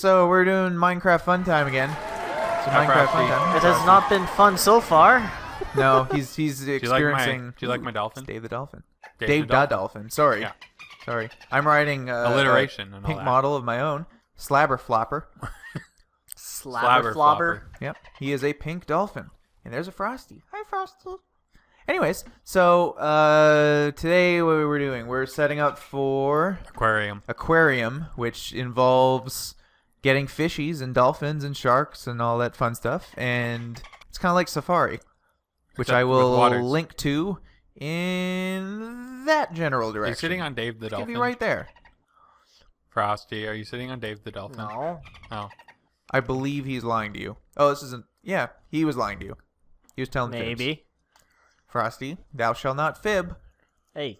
so we're doing Minecraft Funtime again. So Minecraft Funtime. It has not been fun so far. No, he's experiencing. Do you like my dolphin? Dave the Dolphin. Dave the Dolphin. Sorry. Yeah. Sorry. I'm riding alliteration a and all pink that. model of my own. Slabber Flopper. Slabber Flopper. Yep. He is a pink dolphin. And there's a Frosty. Hi, Frosty. Anyways, so today what we're doing, we're setting up for Aquarium, which involves getting fishies and dolphins and sharks and all that fun stuff. And it's kind of like Safari, which Except I will with link to in that general direction. Are you sitting on Dave the Dolphin? Give you right there. Frosty, are you sitting on Dave the Dolphin? No. Oh. I believe he's lying to you. Oh, this isn't... Yeah, he was lying to you. He was telling fibs. Maybe. Frosty, thou shalt not fib. Hey.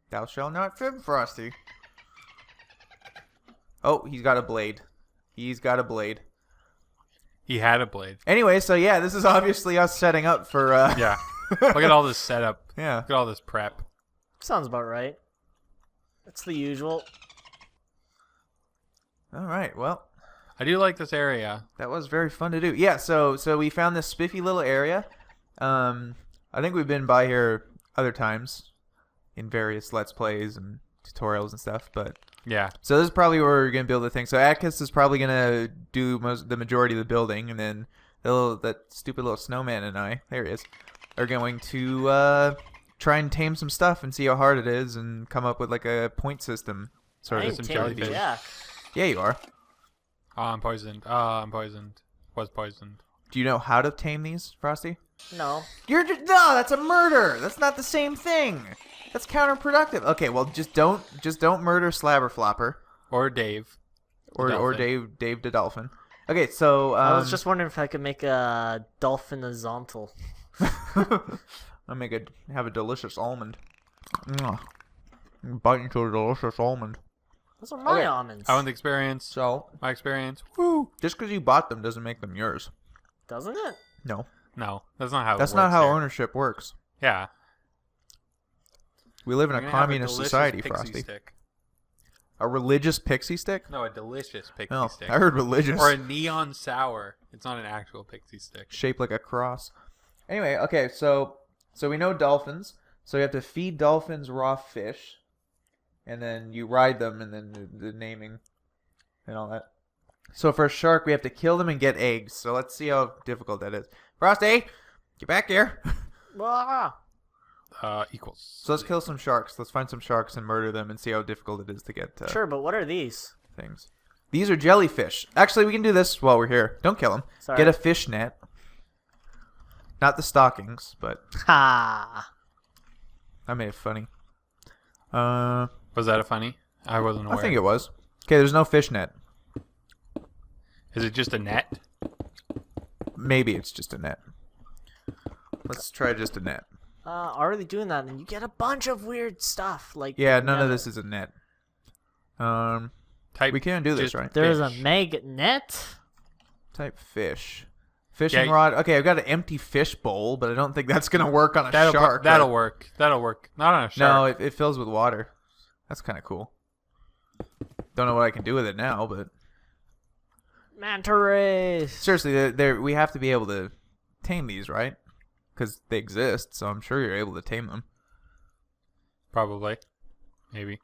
Thou shalt not fib, Frosty. Oh, he's got a blade. He's got a blade. He had a blade. Anyway, so yeah, this is obviously us setting up for... Yeah. Look at all this setup. Yeah. Look at all this prep. Sounds about right. It's the usual. All right, well... I do like this area. That was very fun to do. Yeah, so we found this spiffy little area. I think we've been by here other times in various Let's Plays and tutorials and stuff, but... Yeah. So this is probably where we're going to build the thing. So Atkst is probably going to do the majority of the building, and then that stupid little snowman and I, there he is, are going to try and tame some stuff and see how hard it is and come up with like a point system. Sort of some tamed jellyfish. Jack. Yeah, you are. Oh, I'm poisoned. Oh, I'm poisoned. Was poisoned. Do you know how to tame these, Frosty? No. No, that's a murder. That's not the same thing. That's counterproductive. Okay, well, just don't murder Slabber Flopper Or Dave. or Dave the Dolphin. Okay, so I was just wondering if I could make a dolphin horizontal. I'll have a delicious almond. Bite into a delicious almond. Those are my almonds. I want the experience. So, My experience. woo! Just because you bought them doesn't make them yours. Doesn't it? No, No, that's not how it that's works not how here. ownership works. Yeah. We live in You're a gonna have communist delicious society, pixie Frosty. Stick. A religious pixie stick? No, a delicious pixie Oh, stick. I heard religious. Or a neon sour. It's not an actual pixie stick. Shaped like a cross. Anyway, okay, so we know dolphins. So you have to feed dolphins raw fish. And then you ride them, and then the naming and all that. So for a shark, we have to kill them and get eggs. So let's see how difficult that is. Frosty, get back here. Ah. Equals. So let's kill some sharks. Let's find some sharks and murder them and see how difficult it is to get Sure, but what are these? things. These are jellyfish. Actually, we can do this while we're here. Don't kill them. Sorry. Get a fish net. Not the stockings, but Ha! I made it funny. Was that a funny? I wasn't aware. I think it was. Okay, there's no fish net. Is it just a net? Maybe it's just a net. Let's try just a net. Already doing that, and you get a bunch of weird stuff. Like Yeah, none of this is a net. Type We can't do this, just right? There's a fish. magnet. Type fish. Fishing rod. Okay, I've got an empty fish bowl, but I don't think that's going to work on a shark. That'll work. That'll work. Not on a shark. No, it fills with water. That's kind of cool. Don't know what I can do with it now, but... Manta rays. Seriously, we have to be able to tame these, right? Because they exist, so I'm sure you're able to tame them. Probably. Maybe.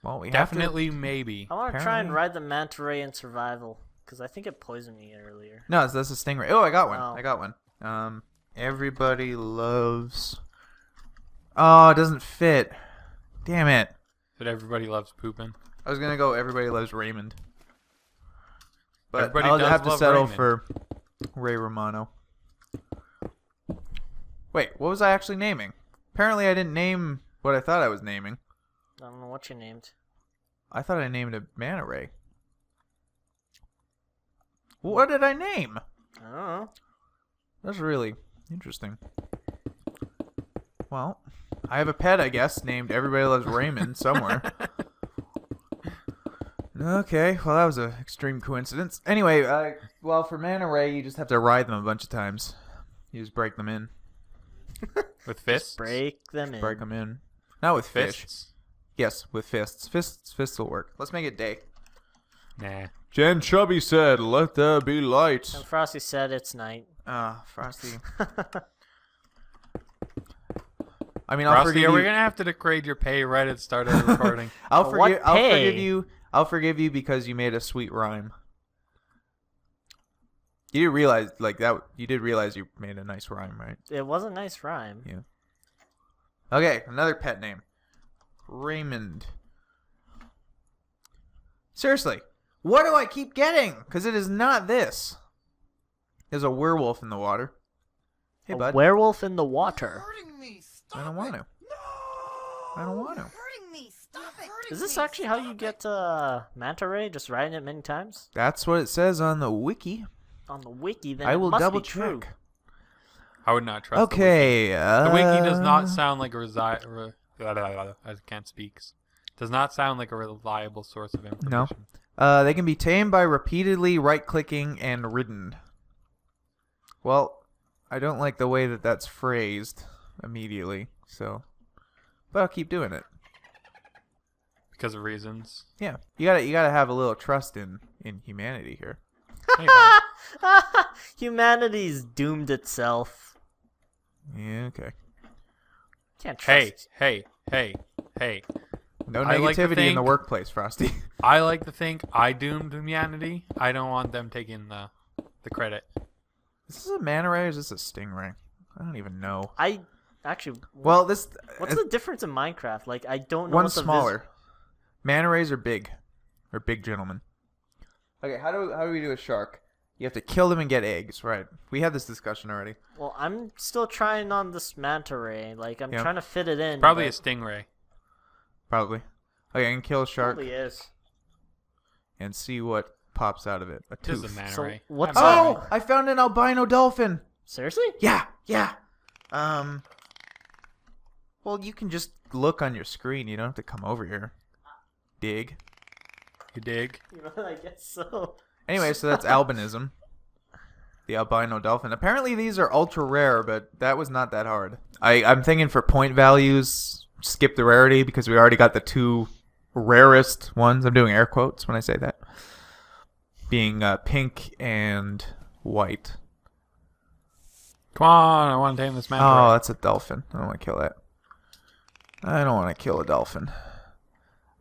Well, we Definitely maybe. I want to try and Apparently. ride the manta ray in survival, because I think it poisoned me earlier. No, that's a stingray. Oh, I got one. Oh. I got one. Everybody loves... Oh, it doesn't fit. Damn it. That everybody loves pooping. I was going to go everybody loves Raymond. But Everybody I'll does have to love settle Raymond. for Ray Romano. Wait, what was I actually naming? Apparently I didn't name what I thought I was naming. I don't know what you named. I thought I named a manta ray. What did I name? I don't know. That's really interesting. Well, I have a pet, I guess, named Everybody Loves Raymond somewhere. Okay, well, that was an extreme coincidence. Anyway, well, for manta ray, you just have to ride them a bunch of times. You just break them in. With fists? Break them in. Break them in. Not with fish. Fists? Yes, with fists. Fists will work. Let's make it day. Nah. Jen Chubby said, "Let there be light." And Frosty said it's night. Frosty. I mean, I'll Frosty, forgive are we you. gonna have to degrade your pay right at the start of the recording? I'll What forgive. I'll forgive pay? you. I'll forgive you because you made a sweet rhyme. You did realize, like that. You did realize you made a nice rhyme, right? It was a nice rhyme. Yeah. Okay, another pet name. Raymond. Seriously, what do I keep getting? Because it is not this. There's a werewolf in the water. Hey, A bud. werewolf in the water. I don't want to. I don't want to. Is this actually how you get manta ray? Just writing it many times That's what it says on the wiki. on the wiki? Then I it will must double be true. check. I would not trust Okay. the wiki does not sound like I can't speak. Does not sound like a reliable source of information. No. They can be tamed by repeatedly right-clicking and ridden. Well, I don't like the way that that's phrased immediately, so... But I'll keep doing it. Because of reasons. Yeah. You gotta have a little trust in humanity here. Hey, man. Humanity's doomed itself. Yeah, okay. Can't trust. Hey. No I like to negativity in the think- workplace, Frosty. I like to think I doomed humanity. I don't want them taking the credit. Is this a manta ray or is this a stingray? I don't even know. I actually. Well, this... What's the difference in Minecraft? Like, I don't know. One's smaller. Manta rays are big. Or big gentlemen. Okay, how do we do a shark? You have to kill them and get eggs, right? We had this discussion already. Well, I'm still trying on this manta ray. Like, I'm Yeah. trying to fit it in. Probably a but stingray. Probably. Okay, I can kill a shark probably is. and see what pops out of it. A This is a tooth. manta So, ray. what's I'm up? sorry. Oh! I found an albino dolphin! Seriously? Yeah! Well, you can just look on your screen. You don't have to come over here. Dig. You dig? You know, I guess so. Anyway, so that's albinism. The albino dolphin. Apparently these are ultra rare, but that was not that hard. I'm thinking for point values, skip the rarity because we already got the two rarest ones. I'm doing air quotes when I say that. Being pink and white. Come on, I want to tame this manta Oh, ray. that's a dolphin. I don't want to kill that. I don't want to kill a dolphin.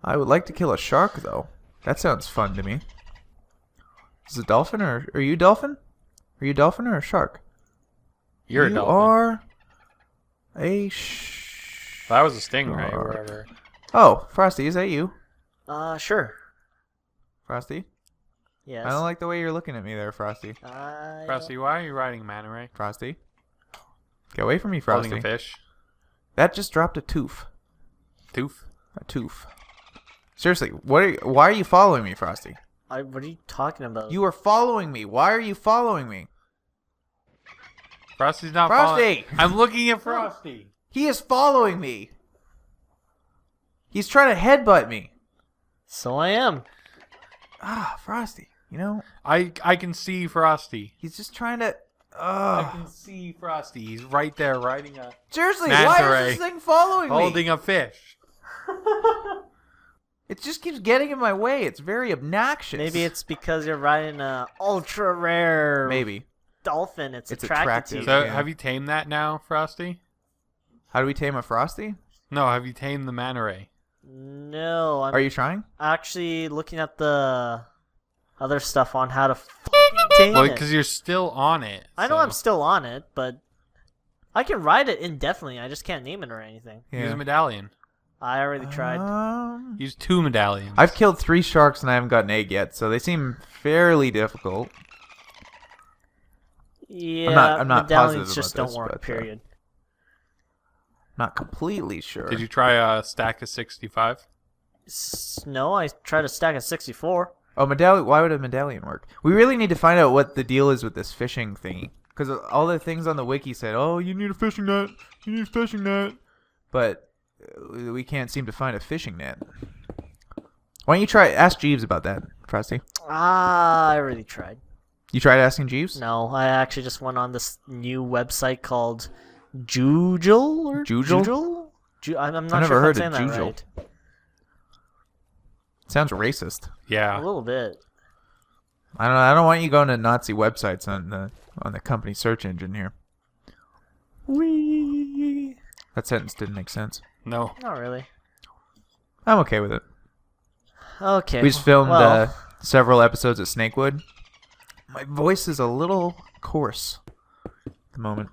I would like to kill a shark, though. That sounds fun to me. Is it a dolphin or are you a dolphin? Are you a dolphin or a shark? You're a You dolphin. are a That was a stingray or whatever. Oh, Frosty, is that you? Sure. Frosty? Yes. I don't like the way you're looking at me there, Frosty. Frosty, why are you riding a manta ray? Frosty? Get away from me, Holding Frosty. a fish. That just dropped a tooth. Tooth. A tooth. Seriously, why are you following me, Frosty? What are you talking about? You are following me. Why are you following me? Frosty's not Frosty! following. I'm looking at Frosty. He is following me. He's trying to headbutt me. So I am. Ah, Frosty. You know, I can see Frosty. he's just trying to... I can see Frosty. He's right there riding a... Seriously, Manta why ray. is this thing following me? holding a fish. It just keeps getting in my way. It's very obnoxious. Maybe it's because you're riding a ultra rare Maybe. dolphin. It's It's attracted attractive. to you. So, Yeah. have you tamed that now, Frosty? How do we tame a Frosty? No, have you tamed the manta ray? No, I'm Are you trying? actually looking at the other stuff on how to fucking tame Well, it. because you're still on it. I know so I'm still on it, but I can ride it indefinitely. I just can't name it or anything. Use a medallion. I already tried. Use 2 medallions. I've killed 3 sharks and I haven't got an egg yet, so they seem fairly difficult. Yeah, I'm not medallions positive just about don't this, work. but, period. Not completely sure. Did you try a stack of 65? No, I tried a stack of 64. Oh, medallion. Why would a medallion work? We really need to find out what the deal is with this fishing thingy. Because all the things on the wiki said, oh, you need a fishing net. You need a fishing net. But we can't seem to find a fishing net. Why don't you ask Jeeves about that, Frosty? I already tried. You tried asking Jeeves? No, I actually just went on this new website called Jujel or Jujel? I'm not I never sure heard if I'm of saying that Jujel. right. Sounds racist. Yeah. A little bit. I don't know. I don't want you going to Nazi websites on the company search engine here. Wee. That sentence didn't make sense. No. Not really. I'm okay with it. Okay. We just filmed well, several episodes at Snakewood. My voice is a little coarse at the moment.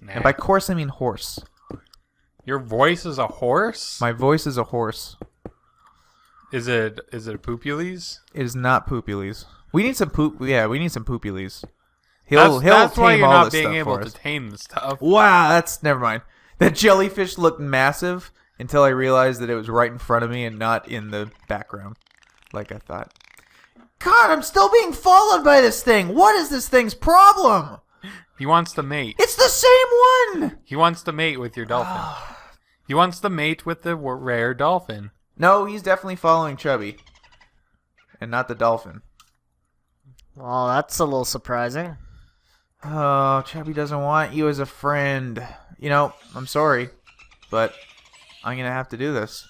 Nah. And by coarse, I mean horse. Your voice is a horse? My voice is a horse. Is it a poopules? It is not poopules. We need some poop. Yeah, we need some poopules. That's why tame you're all not this being stuff able for to us. tame the stuff. Wow, that's never mind. That jellyfish looked massive until I realized that it was right in front of me and not in the background, like I thought. God, I'm still being followed by this thing. What is this thing's problem? He wants to mate. It's the same one. He wants to mate with your dolphin. He wants to mate with the rare dolphin. No, he's definitely following Chubby, and not the dolphin. well, that's a little surprising. Oh, Chubby doesn't want you as a friend. You know, I'm sorry, but I'm gonna have to do this.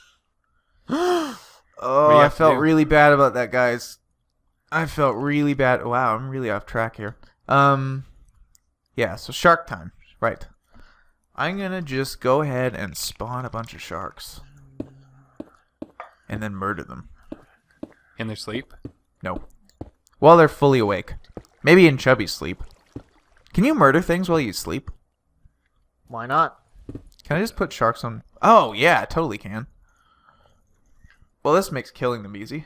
Oh, I felt really bad about that, guys. I felt really bad. Wow, I'm really off track here. Yeah, so shark time. Right. I'm gonna just go ahead and spawn a bunch of sharks. And then murder them. In their sleep? No. While they're fully awake. Maybe in Chubby's sleep. Can you murder things while you sleep? Why not? Can I just put sharks on... Oh, yeah, I totally can. Well, this makes killing them easy.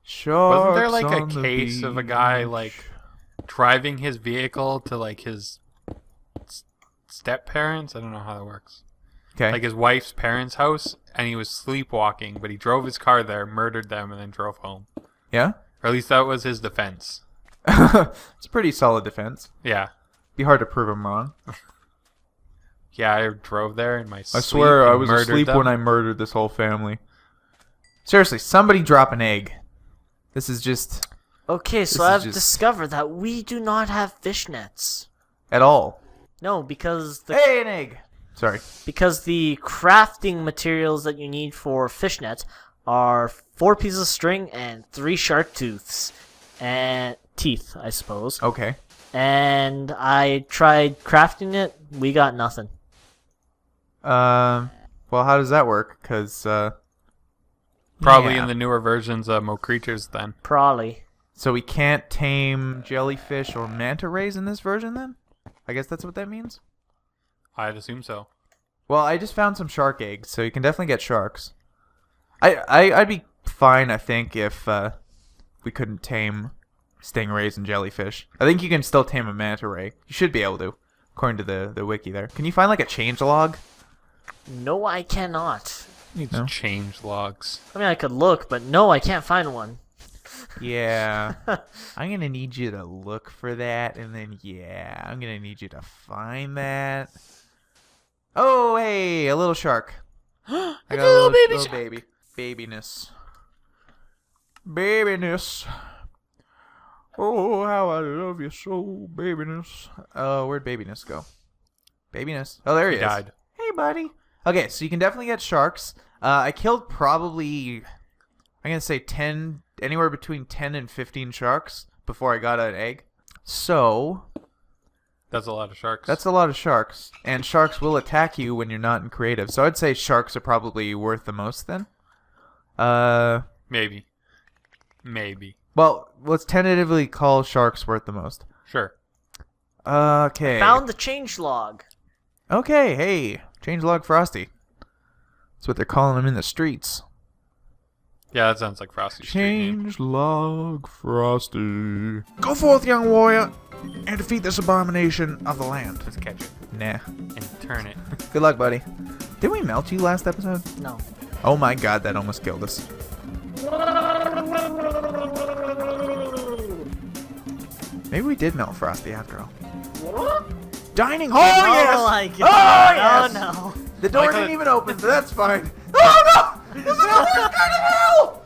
Sharks. Wasn't there like a on the case of a guy beach. like driving his vehicle to like his step parents? I don't know how that works. Okay. Like his wife's parents' house, and he was sleepwalking, but he drove his car there, murdered them, and then drove home. Yeah? Or at least that was his defense. It's a pretty solid defense. Yeah. Be hard to prove him wrong. Yeah, I drove there in my sleep. I swear I and was murdered asleep them. when I murdered this whole family. Seriously, somebody drop an egg. This is just... Okay, so This is I've just- discovered that we do not have fish nets. At all. No, because the Hey, an egg! Sorry. because the crafting materials that you need for fishnet are 4 pieces of string and 3 shark tooths and teeth, I suppose. Okay. And I tried crafting it. We got nothing. Well, how does that work? Because, Probably yeah. in the newer versions of Mo Creatures then. Probably. So we can't tame jellyfish or manta rays in this version, then? I guess that's what that means? I'd assume so. Well, I just found some shark eggs, so you can definitely get sharks. I'd be fine, I think, if we couldn't tame stingrays and jellyfish. I think you can still tame a manta ray. You should be able to, according to the wiki there. Can you find, like, a changelog? No, I cannot. Needs No? change logs. I mean, I could look, but no, I can't find one. Yeah. I'm going to need you to look for that, and then, yeah, I'm going to need you to find that. Oh, hey, a little shark. I got a little baby. Babiness. Babiness. Oh, how I love you so, babiness. Oh, where'd babiness go? Babiness. Oh, there he is. Died. Hey, buddy. Okay, so you can definitely get sharks. I killed probably, I'm going to say anywhere between 10 and 15 sharks before I got an egg. So, That's a lot of sharks. that's a lot of sharks. And sharks will attack you when you're not in creative. So I'd say sharks are probably worth the most then. Maybe. Maybe. Well, let's tentatively call sharks worth the most. Sure. Okay. Found the changelog. Okay, hey. Changelog Frosty. That's what they're calling him in the streets. Yeah, that sounds like Frosty's street name. Changelog Frosty. Go forth, young warrior, and defeat this abomination of the land. Let's catch it Nah. and turn it. Good luck, buddy. Didn't we melt you last episode? No. Oh my god, that almost killed us. Maybe we did melt Frosty after all. Dining hall, yes! Oh my god. Oh, yes! Oh no. The door Like didn't the- even open, so that's fine. Oh no! This is the worst kind of hell!